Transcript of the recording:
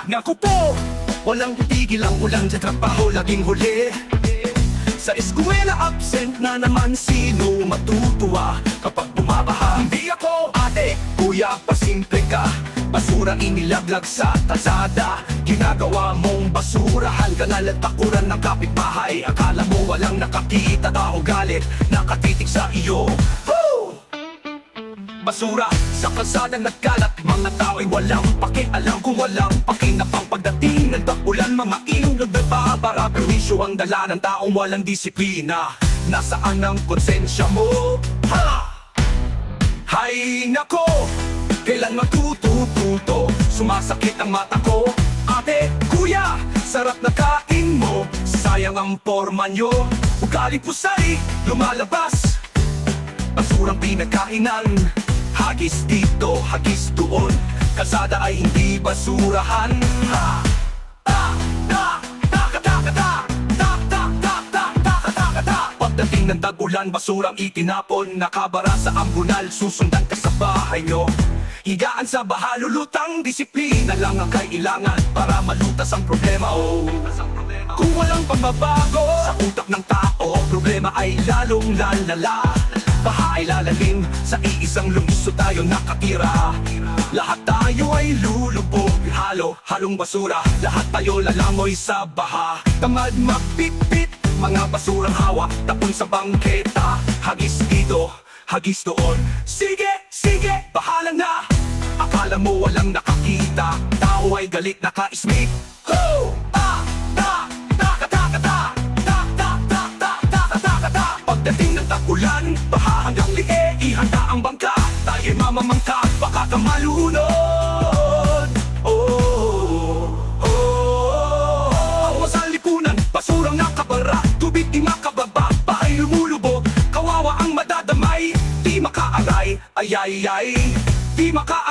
Naku po, walang tigil ang ulan sa trabaho, laging huli. Sa eskwela absent na naman, sino matutuwa kapag bumabaha? Hindi ako, ate, kuya, pasimple ka. Basura inilaglag sa kalsada, ginagawa mong basurahan, kanal at takuran ng kapitbahay. Akala mo walang nakakita, tao galit, nakatitig sa iyo. Woo! Basura sa kalsada nagkalat, mga tao ay walang pakialam. Kung walang pakinapang pagdating ng tag-ulan, mga ilong nagbabara, perwisyo ang dala ng taong walang disiplina. Nasaan ang konsensya mo? Ha! Hay nako! Kailan matututo? Sumasakit ang mata ko. Ate, kuya, sarap na kain mo, sayang ang forma nyo. Ugaling pusay, lumalabas, basurang pinagkainan. Hagis dito, hagis doon, kalsada ay hindi basurahan. Ha! Ta! Ta! Taka! Taka! Ta! Tak! Tak! Tak! Tak! Taka! Taka! Ta! Pagdating ng tag-ulan, basurang itinapon, nakabara sa ambunal, susundan ka sa bahay nyo. Higaan sa baha, lulutang disiplina lang ang kailangan para malutas ang problema. Oh. Kung walang pagbabago sa utak ng tao, problema ay lalong lalala. Baha ay lalalim, sa iisang lungsod tayo nakatira. Lahat tayo ay lulubog, halong basura, lahat tayo lalangoy sa baha. Tamad magpitpit, mga basurang hawak, tapon sa bangketa. Hagis dito, hagis doon, sige, sige, bahala na. Akala mo walang nakakita, tao ay galit nakaismik. Ho! Ta! Ta! Taka! Taka! Ta! Tak! Tak! Tak! Tak! Taka! Taka! Ta! Pagdating ng tag-ulan, baha hanggang lihe, ihanda ang bangka. Tayo'y mamamangka, baka ka malunod. Oh! Oh! Awa sa lipunan, basurang nakabara, tubig di makababa, bahay lumulubog, kawawa ang madadamay. Di makaaray, ay ay ay, di maka